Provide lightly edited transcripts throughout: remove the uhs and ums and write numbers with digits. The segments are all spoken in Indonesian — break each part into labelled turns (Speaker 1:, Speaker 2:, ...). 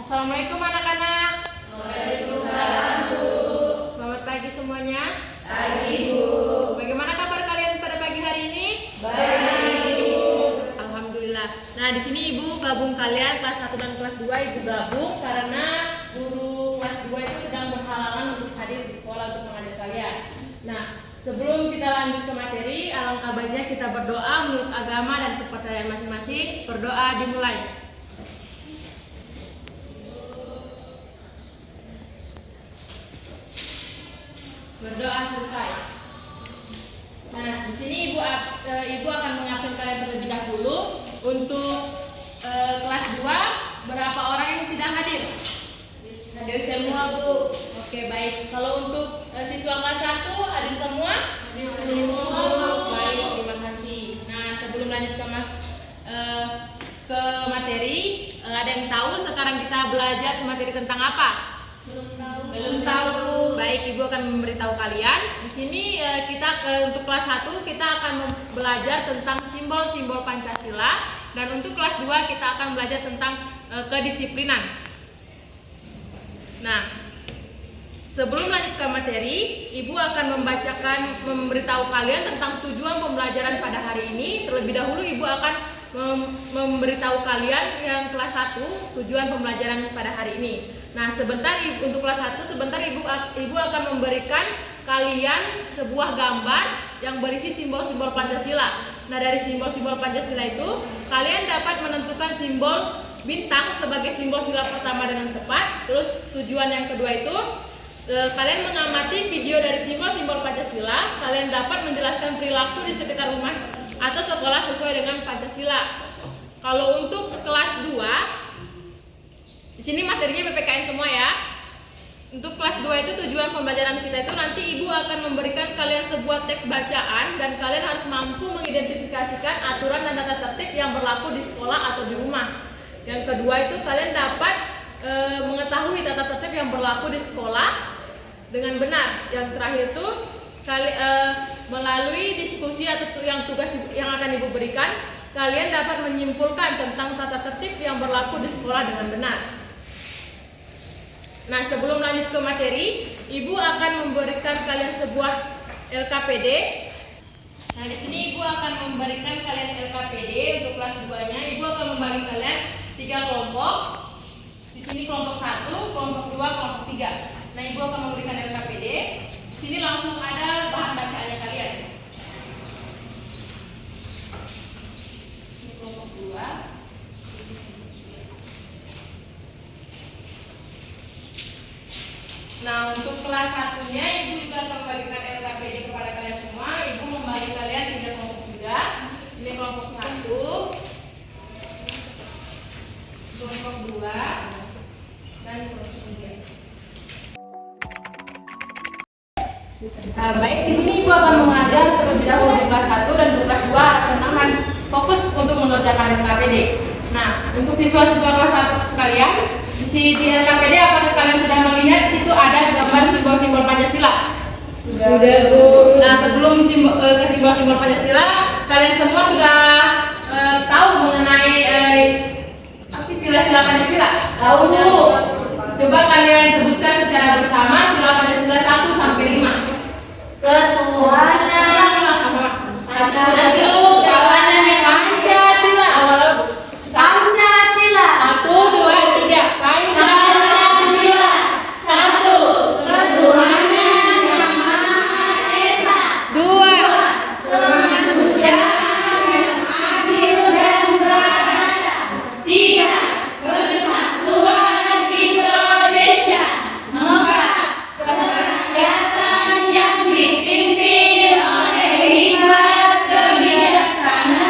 Speaker 1: Assalamualaikum anak-anak.
Speaker 2: Waalaikumsalam, Bu.
Speaker 1: Selamat pagi semuanya.
Speaker 2: Pagi, Bu.
Speaker 1: Bagaimana kabar kalian pada pagi hari ini?
Speaker 2: Baik, Bu.
Speaker 1: Alhamdulillah. Nah, di sini Ibu gabung kalian kelas 1 dan kelas 2 Ibu gabung karena guru kelas 2 itu sedang berhalangan untuk hadir di sekolah untuk mengajar kalian. Nah, sebelum kita lanjut ke materi, alangkah baiknya kita berdoa menurut agama dan kepercayaan masing-masing. Berdoa dimulai. Berdoa selesai. Nah, di sini ibu akan mengabsen kalian terlebih dahulu. Untuk kelas 2, berapa orang yang tidak hadir?
Speaker 2: Hadir semua, Bu.
Speaker 1: Oke, baik. Kalau untuk siswa kelas 1 hadir semua?
Speaker 2: Hadir semua.
Speaker 1: Baik, terima kasih. Nah, sebelum lanjut ke materi, ada yang tahu sekarang kita belajar materi tentang apa? Belum tahu. Baik, Ibu akan memberitahu kalian. Di sini untuk kelas 1 kita akan belajar tentang simbol-simbol Pancasila, dan untuk kelas 2 kita akan belajar tentang kedisiplinan. Nah, sebelum lanjut ke materi, Ibu akan memberitahu kalian tentang tujuan pembelajaran pada hari ini. Terlebih dahulu Ibu akan memberitahu kalian yang kelas 1 tujuan pembelajaran pada hari ini. Nah, untuk kelas 1 Ibu akan memberikan kalian sebuah gambar yang berisi simbol-simbol Pancasila. Nah, dari simbol-simbol Pancasila itu kalian dapat menentukan simbol bintang sebagai simbol sila pertama dengan tepat. Terus tujuan yang kedua itu kalian mengamati video dari simbol-simbol Pancasila. Kalian dapat menjelaskan perilaku di sekitar rumah atau sekolah sesuai dengan Pancasila. Kalau untuk kelas 2, di sini materinya PPKN semua ya. Untuk kelas 2 itu tujuan pembelajaran kita itu nanti Ibu akan memberikan kalian sebuah teks bacaan dan kalian harus mampu mengidentifikasikan aturan dan tata tertib yang berlaku di sekolah atau di rumah. Yang kedua itu kalian dapat mengetahui tata tertib yang berlaku di sekolah dengan benar. Yang terakhir itu melalui diskusi atau tugas yang akan Ibu berikan, kalian dapat menyimpulkan tentang tata tertib yang berlaku di sekolah dengan benar. Nah, sebelum lanjut ke materi, Ibu akan memberikan kalian sebuah LKPD. Nah, di sini Ibu akan memberikan kalian LKPD untuk kelas 2-nya. Ibu akan membagi kalian 3 kelompok. Di sini kelompok 1, kelompok 2, kelompok 3. Nah, Ibu akan memberikan LKPD. Di sini langsung ada bahan bacaannya kalian. Ini kelompok 2. Nah, untuk kelas 1-nya Ibu juga akan membagikan LKPD kepada kalian semua. Ibu membagi kalian 3 kelompok juga. Ini kelompok 1, kelompok 2, dan kelompok 3. Nah, baik, di sini Ibu akan mengajar terlebih dahulu di kelas 1 dan di kelas 2 tentang fokus untuk mengerjakan LKPD. Nah, untuk siswa-siswa kelas 1 sekalian, di LKPD apakah kalian sudah melihat di situ ada gambar simbol-simbol Pancasila?
Speaker 2: Sudah, Bu.
Speaker 1: Nah, sebelum ke simbol-simbol Pancasila, kalian semua sudah tahu mengenai sila-sila Pancasila?
Speaker 2: Tahu, Bu.
Speaker 1: Coba kalian sebutkan secara bersama sila Pancasila 1 sampai 5.
Speaker 2: Ketuhanan.
Speaker 1: Satu, kawanan yang Pancasila.
Speaker 2: Pancasila.
Speaker 1: 1, 2, 3. Pancasila.
Speaker 2: Satu. Ketuhanan yang Maha Esa.
Speaker 1: 2,
Speaker 2: Kemanusiaan yang adil dan beradab. 3. Persatuan Indonesia. 4. Kerakyatan yang dipimpin oleh hikmat kebijaksanaan.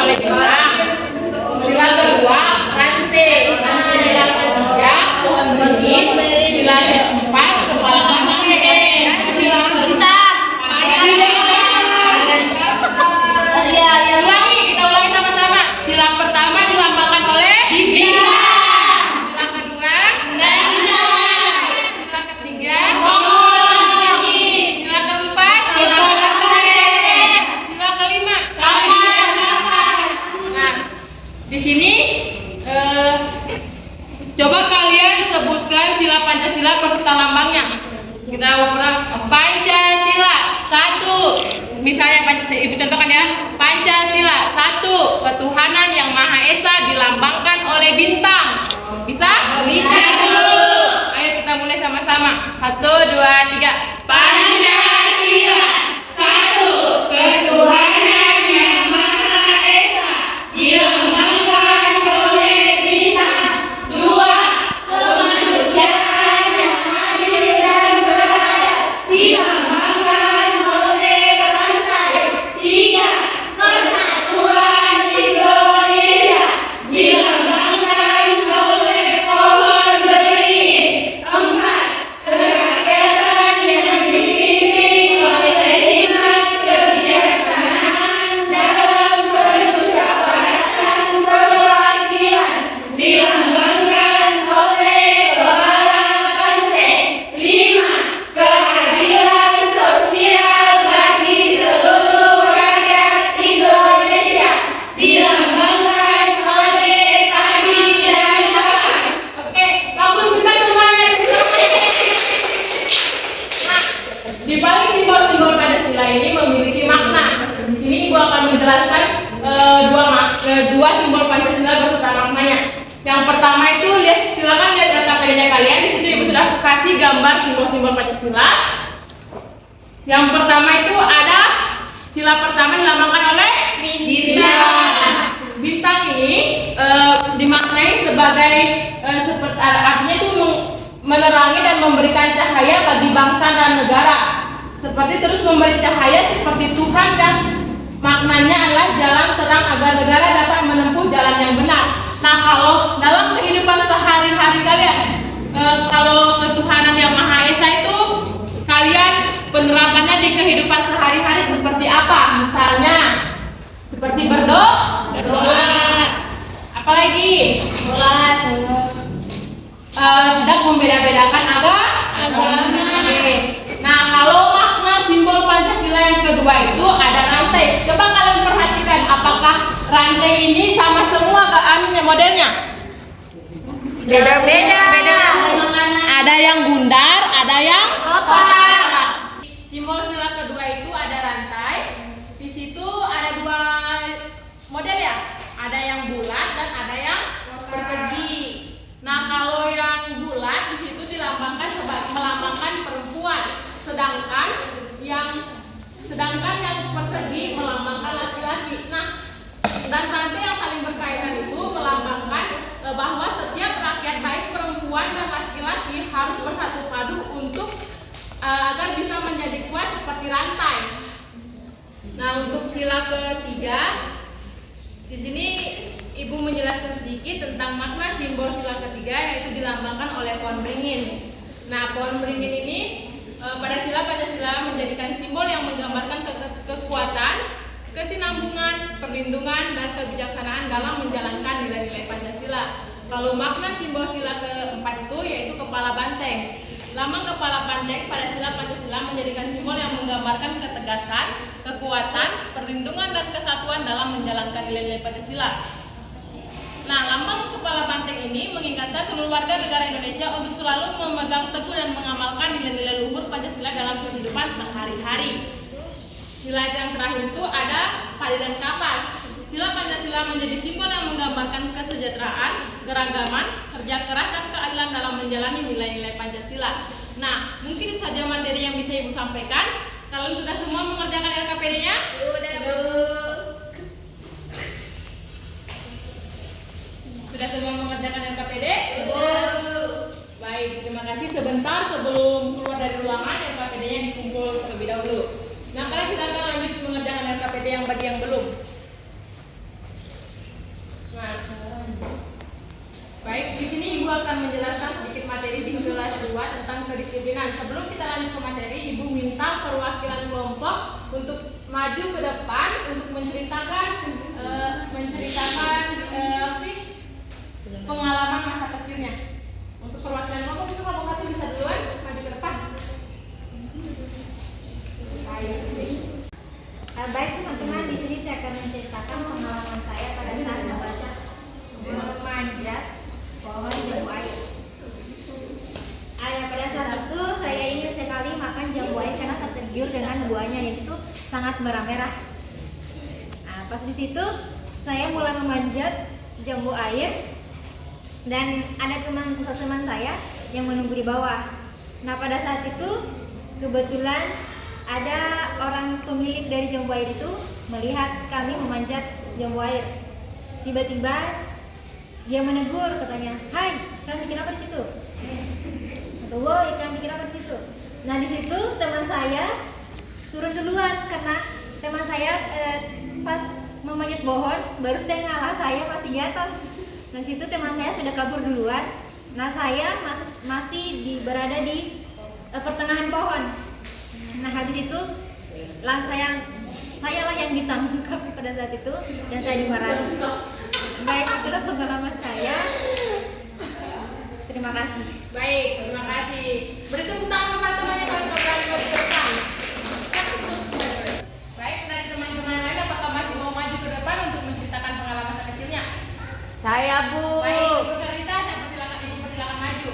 Speaker 1: oleh bintang. Sila kedua rantai. Sila ketiga pohon beringin. Sila keempat kepala banteng. Sila
Speaker 2: Bentar.
Speaker 1: ulangi, kita ulangi sama-sama. Sila pertama dilambangkan oleh
Speaker 2: Bintang.
Speaker 1: sila kedua,
Speaker 2: Bintang.
Speaker 1: sila ketiga,
Speaker 2: Pohon.
Speaker 1: sila keempat, sila kelima. Nah, di sini coba kalian sebutkan sila Pancasila beserta lambangnya. Kita ulang. Pancasila 1. Misalnya Ibu contohkan ya. Pancasila 1. Ketuhanan yang Maha Esa dilambangkan oleh bintang. Bisa?
Speaker 2: Bisa.
Speaker 1: Ayo kita mulai sama-sama. 1, 2, 3.
Speaker 2: Pancasila 1. Ketuhanan yang Maha Esa dilambangkan oleh bintang. 2. Kemanusiaan yang adil dan beradab dilambangkan oleh rantai. 3. Persatuan Indonesia dilambangkan oleh pohon beringin. 4. Kerakyatan yang dipimpin oleh hikmat kebijaksanaan dalam permusyawaratan perwakilan dilambangkan oleh kepala banteng. 5. Keadilan sosial bagi seluruh rakyat Indonesia dilambangkan oleh padi dan kapas.
Speaker 1: Oke, bagus bentar semuanya. Nah, di balik simbol-simbol Pancasila ini memiliki makna. Di sini Ibu akan menjelaskan dua simbol Pancasila beserta maknanya. Yang pertama itu silakan lihat LKPD-nya kalian. Di situ Ibu sudah kasih gambar simbol-simbol Pancasila. Yang pertama itu ada sila pertama dilambangkan oleh
Speaker 2: Bintang.
Speaker 1: Bintang ini dimaknai sebagai seperti artinya itu menerangi dan memberikan cahaya bagi bangsa dan negara. Seperti terus memberi cahaya seperti Tuhan dan maknanya adalah jalan terang agar negara dapat menempuh jalan yang benar. Nah, kalau dalam kehidupan sehari-hari kalian, kalau ketuhanan yang Maha Esa itu kalian penerapannya di kehidupan sehari-hari seperti apa? Misalnya seperti berdoa, apalagi tidak membeda-bedakan agama. Oke. Nah, kalau makna simbol Pancasila yang kedua itu ada rantai. Coba kalian perhatikan apakah rantai ini sama semua modelnya?
Speaker 2: Beda-beda.
Speaker 1: Ada yang bundar, ada yang
Speaker 2: Kotak.
Speaker 1: Simbol sila kedua itu ada rantai. Di situ ada dua model ya. Ada yang bulat dan ada yang persegi. Nah, kalau yang bulat di situ dilambangkan melambangkan perempuan, sedangkan yang persegi melambangkan laki-laki. Nah, dan rantai yang saling berkaitan itu melambangkan bahwa setiap rakyat baik perempuan dan laki-laki harus bersatu padu untuk agar bisa menjadi kuat seperti rantai. Nah, untuk sila ketiga di sini Ibu menjelaskan sedikit tentang makna simbol sila ketiga, yaitu dilambangkan oleh pohon beringin. Nah, pohon beringin ini pada sila Pancasila menjadikan simbol yang menggambarkan kekuatan, kesinambungan, perlindungan, dan kebijaksanaan dalam menjalankan nilai-nilai Pancasila. Kalau makna simbol sila keempat itu yaitu kepala banteng. Lambang kepala banteng pada sila Pancasila menjadikan simbol yang menggambarkan ketegasan, kekuatan, perlindungan, dan kesatuan dalam menjalankan nilai-nilai Pancasila. Nah, lambang kepala banteng ini mengingatkan seluruh warga negara Indonesia untuk selalu memegang teguh dan mengamalkan nilai-nilai luhur Pancasila dalam kehidupan sehari-hari. Sila yang terakhir itu ada padi dan kapas. Sila Pancasila menjadi simbol yang menggambarkan kesejahteraan, keragaman, kerja keras, dan keadilan dalam menjalani nilai-nilai Pancasila. Nah, mungkin saja materi yang bisa Ibu sampaikan. Kalian sudah semua mengerjakan LKPD-nya?
Speaker 2: Sudah, Bu.
Speaker 1: Sudah semua mengerjakan LKPD?
Speaker 2: Bu.
Speaker 1: Baik, terima kasih. Sebentar sebelum keluar dari ruangan, LKPD-nya dikumpul terlebih dahulu. Nah, kalian kita akan lanjut mengerjakan LKPD yang bagi yang belum. maju ke depan untuk menceritakan pengalaman masa kecilnya. Untuk perwakilan kelompok itu kelompok satu bisa duluan maju ke depan.
Speaker 3: Baik teman-teman, di sini saya akan menceritakan pengalaman saya pada saat membaca memanjat pohon jambu air. Pada saat itu saya ingin sekali makan jambu air karena saya tergiur dengan buahnya, yaitu sangat merah-merah. Pas di situ saya mulai memanjat jambu air dan ada satu teman saya yang menunggu di bawah. Nah, pada saat itu kebetulan ada orang pemilik dari jambu air itu melihat kami memanjat jambu air. Tiba-tiba dia menegur, katanya, "Hai, kalian bikin apa di situ?" Atau, "Woi, kalian bikin apa di situ?" Nah, di situ teman saya turun duluan karena teman saya pas memanjat pohon baru sedang ngalah, saya masih di atas. Nah, situ teman saya sudah kabur duluan. Nah, saya masih berada di pertengahan pohon. Nah, habis itu saya lah yang ditangkap pada saat itu dan saya dimarahi. Baik, itulah pengalaman saya. Terima kasih.
Speaker 1: Baik, terima kasih. Beri tepuk tangan teman-temannya kalau berani maju ke depan. Baik, dari teman-teman lain apakah masih mau maju ke depan untuk menceritakan pengalaman masa kecilnya?
Speaker 2: Saya, Bu.
Speaker 1: Baik, Ibu Ferita, Ibu persilakan maju.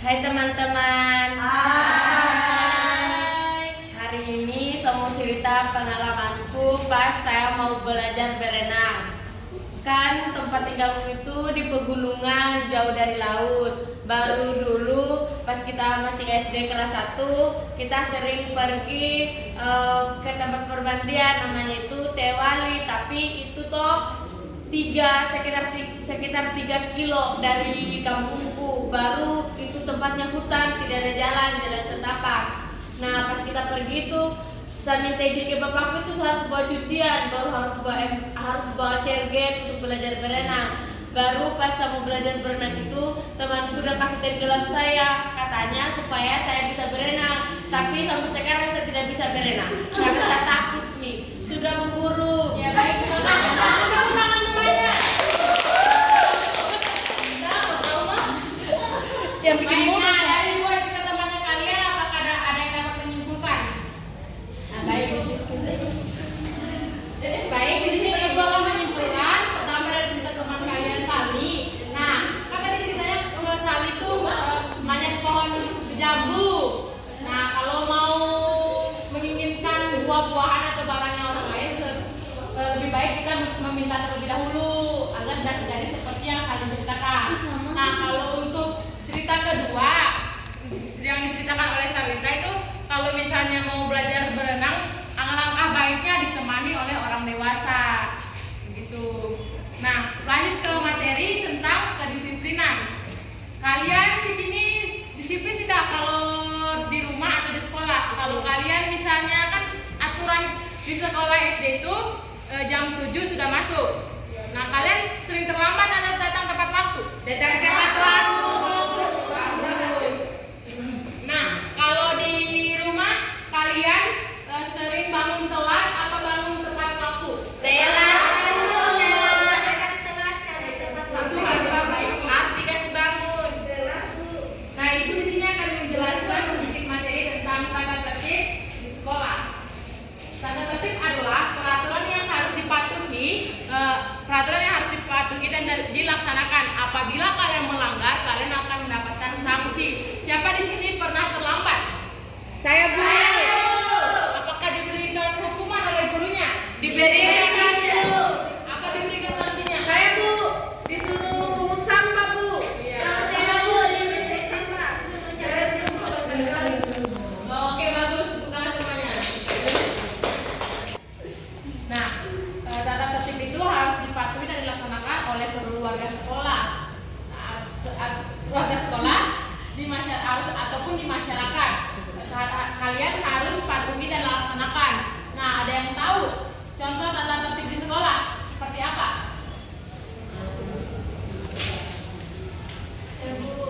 Speaker 2: Hai teman-teman.
Speaker 4: Hai.
Speaker 2: Hari ini saya mau cerita pengalamanku pas saya mau belajar berenang. Kan tempat tinggalku itu di pegunungan jauh dari laut. Baru dulu pas kita masih SD kelas 1, kita sering pergi ke tempat permandian namanya itu Tewali, tapi itu sekitar 3 kilo dari kampungku. Baru itu tempatnya hutan, tidak ada jalan setapak. Nah, pas kita pergi itu saya minta izin ke bapakku itu harus bawa cucian, baru harus bawa cerget untuk belajar berenang. Baru pas saya mau belajar berenang itu temanku udah kasih tenggelam saya, katanya supaya saya bisa berenang. Tapi sampai sekarang saya tidak bisa berenang karena saya takut nih, sudah memburu.
Speaker 1: Ya baik, terima kasih. Tepuk tangan temannya.
Speaker 2: Yang bikin
Speaker 1: Baik,
Speaker 2: murah.
Speaker 1: nah, dari dua cerita temannya kalian, apakah ada yang dapat menyimpulkan? Nah, baik. Baik, di sini ibu akan menyimpulkan. Pertama dari cerita teman kalian Sali. Nah, kan tadi ceritanya Sali itu manjat pohon jambu. Nah, kalau mau menginginkan buah-buahan atau barangnya orang lain, lebih baik kita meminta terlebih dahulu agar tidak terjadi seperti yang kalian ceritakan. Nah, kalau untuk cerita kedua yang diceritakan oleh Sarita itu, kalau misalnya mau belajar berenang, alangkah baiknya ditemani oleh orang dewasa, begitu. Nah, lanjut ke materi tentang kedisiplinan. Kalian di sini disiplin tidak kalau di rumah atau di sekolah? Kalau kalian misalnya kan aturan di sekolah SD itu jam 7 sudah masuk. Nah, kalian sering terlambat atau datang tepat waktu?
Speaker 2: Datang tepat waktu.
Speaker 1: Bagus. Nah, kalau di rumah kalian sering bangun telat atau bangun tepat waktu?
Speaker 2: Harus dikasih bangun.
Speaker 1: Nah, ibu di sini akan menjelaskan sedikit materi tentang tata tertib di sekolah. Tata tertib adalah peraturan yang harus dipatuhi dan dilaksanakan. Apabila kalian melanggar, kalian akan mendapatkan sanksi. Siapa di sini pernah terlambat?
Speaker 2: Saya, Bu.
Speaker 1: Apakah diberikan hukuman oleh gurunya?
Speaker 2: Diberikan, Bu.
Speaker 1: Apa diberikan sanksinya?
Speaker 2: Saya, Bu, disuruh pungut sampah, Bu.
Speaker 1: Iya. Oke, bagus, tepuk tangan semuanya. Nah, tata tertib itu harus dipatuhi dan dilaksanakan oleh seluruh warga sekolah. Nah, warga sekolah di masyarakat ataupun di masyarakat, kalian harus patuhi dan laksanakan. Nah, ada yang tahu contoh tata tertib di sekolah seperti apa?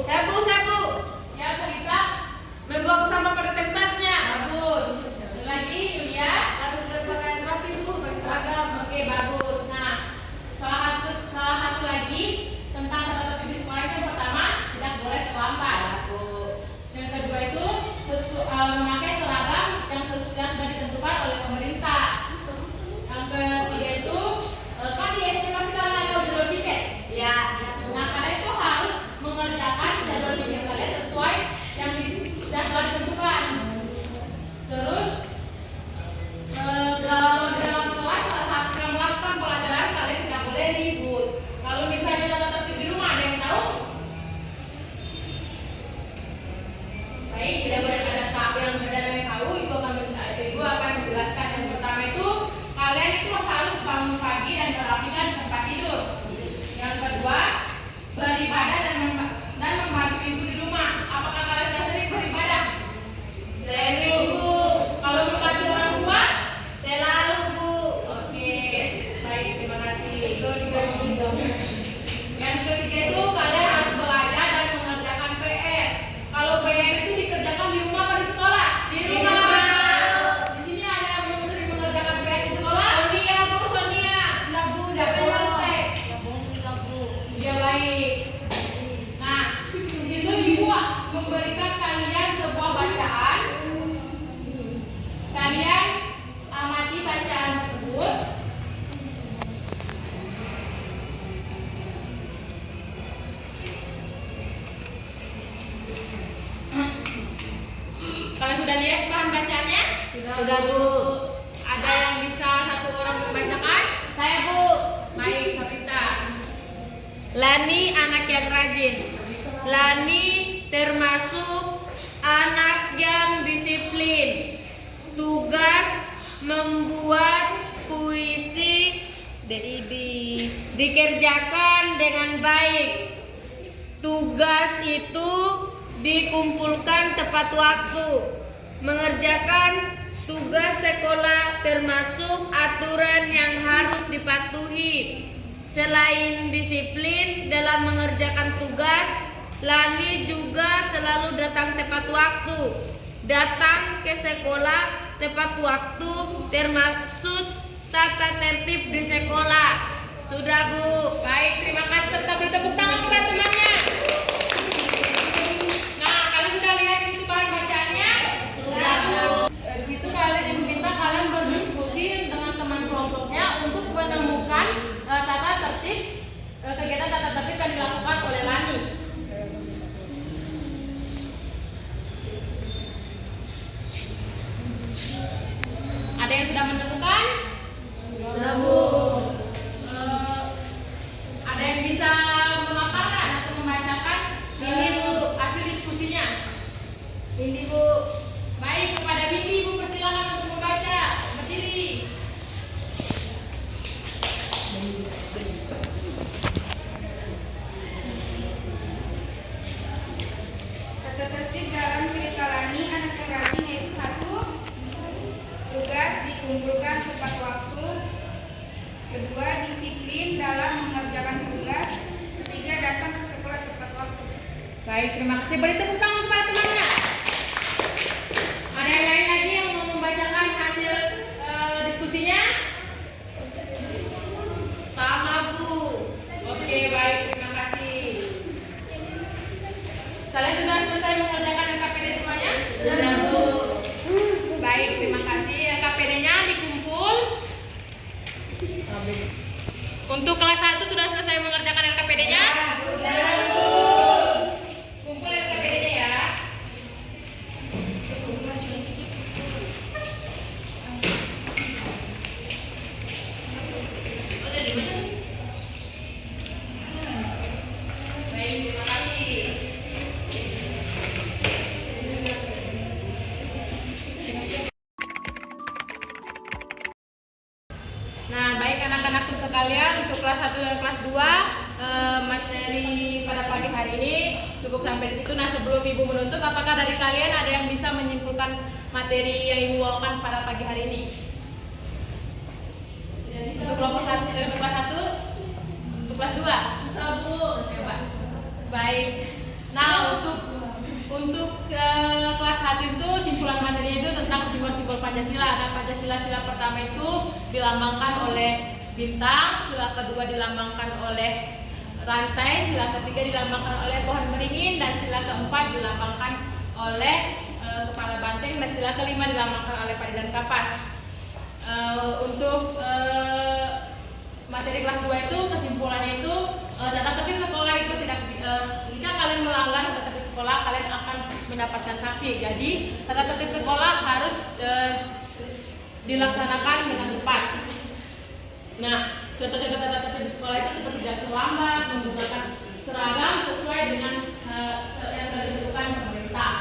Speaker 2: Saya, Bu.
Speaker 1: sudah lihat bahan bacaannya?
Speaker 2: Sudah, Bu.
Speaker 1: Ada yang bisa satu orang membacakan?
Speaker 2: Saya, Bu.
Speaker 1: Baik, Sarita.
Speaker 2: Lani anak yang rajin. Lani termasuk anak yang disiplin. Tugas membuat puisi dikerjakan dengan baik. Tugas itu dikumpulkan tepat waktu. Mengerjakan tugas sekolah termasuk aturan yang harus dipatuhi. Selain disiplin dalam mengerjakan tugas, Lani juga selalu datang tepat waktu. Datang ke sekolah tepat waktu termasuk tata tertib di sekolah. Sudah, Bu.
Speaker 1: Baik, terima kasih. Tetap beri tepuk tangan kepada temannya. Nah, kalian sudah lihat itu bahan bacaannya?
Speaker 2: Sudah, Bu.
Speaker 1: Itu kalian Ibu minta kalian berdiskusi dengan teman kelompoknya untuk menemukan tata tertib kegiatan tata tertib yang dilakukan oleh Lani. Ada yang sudah menemukan?
Speaker 2: Sudah, Bu.
Speaker 1: Ada yang bisa memaparkan atau membacakan hasil diskusinya?
Speaker 2: Ini, Bu.
Speaker 1: Baik, kepada Windy Ibu persilakan untuk membaca. Berdiri.
Speaker 4: Tata tertib dalam cerita Lani anak yang rajin yaitu 1. Tugas dikumpulkan tepat waktu. 2. Disiplin dalam mengerjakan tugas. 3. Datang ke sekolah tepat waktu.
Speaker 1: Baik, terima kasih. Beri tepuk tangan kepada temannya. Ada yang lain lagi yang mau membacakan hasil diskusinya?
Speaker 2: Sama, Bu.
Speaker 1: Oke, baik, terima kasih. Kalian sudah selesai mengerjakan LKPD semuanya?
Speaker 2: Sudah, Bu.
Speaker 1: Baik, terima kasih. LKPD-nya dikumpul. Untuk kelas 1 sudah selesai mengerjakan LKPD-nya? Kumpul LKPD-nya ya. Baik, terima kasih. Nah, baik anak-anakku sekalian, untuk kelas 1 dan kelas 2 materi pada pagi hari ini cukup sampai di situ. Nah, sebelum Ibu menutup, apakah dari kalian ada yang bisa menyimpulkan materi yang Ibu bawakan pada pagi hari ini? Untuk kelompok 1, untuk kelas 1, untuk kelas 2?
Speaker 2: Bisa, Bu.
Speaker 1: Coba. Baik. Nah, untuk kelas 1 itu simpulan materinya itu tentang simbol-simbol Pancasila. Nah, Pancasila pertama itu dilambangkan oleh bintang, sila kedua dilambangkan oleh rantai, sila ketiga dilambangkan oleh pohon beringin, dan sila keempat dilambangkan oleh kepala banteng, dan sila kelima dilambangkan oleh padi dan kapas. Untuk materi kelas 2 itu kesimpulannya itu tata tertib sekolah itu tidak jika kalian melanggar tata tertib sekolah kalian akan mendapatkan sanksi. Jadi tata tertib sekolah harus dilaksanakan dengan tepat. Nah, tata tertib sekolah itu seperti jangan terlambat, menggunakan seragam sesuai dengan yang telah ditentukan pemerintah.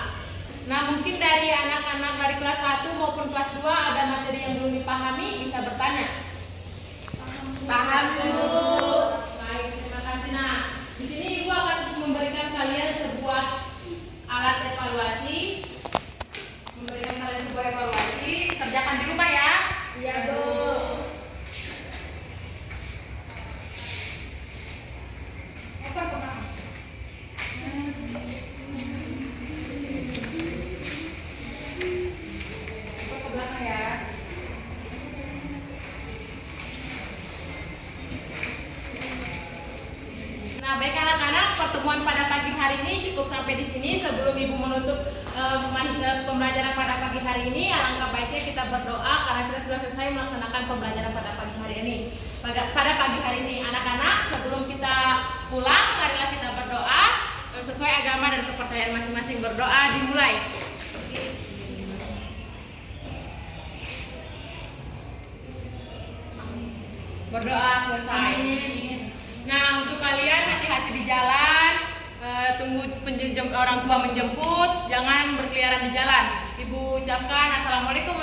Speaker 1: Nah, mungkin dari anak-anak dari kelas 1 maupun kelas 2 ada materi yang belum dipahami, bisa bertanya. Paham, Bu? Baik, terima kasih. Nah, di sini Ibu akan memberikan kalian sebuah alat evaluasi. Memberikan kalian sebuah evaluasi, kerjakan di rumah ya.
Speaker 2: Iya, Bu.
Speaker 4: Apa paham?
Speaker 1: Ke belakang ya. Nah, baik anak-anak, pertemuan pada pagi hari ini cukup sampai di sini. Sebelum Ibu menutup pembelajaran pada pagi hari ini, alangkah baiknya kita berdoa karena kita sudah selesai melaksanakan pembelajaran pada pagi hari ini. Pada pagi hari ini, anak-anak, sebelum kita pulang, marilah kita berdoa sesuai agama dan kepercayaan masing-masing. Berdoa dimulai. Berdoa selesai. Nah, untuk kalian hati-hati di jalan, tunggu orang tua menjemput, jangan berkeliaran di jalan. Ibu ucapkan assalamualaikum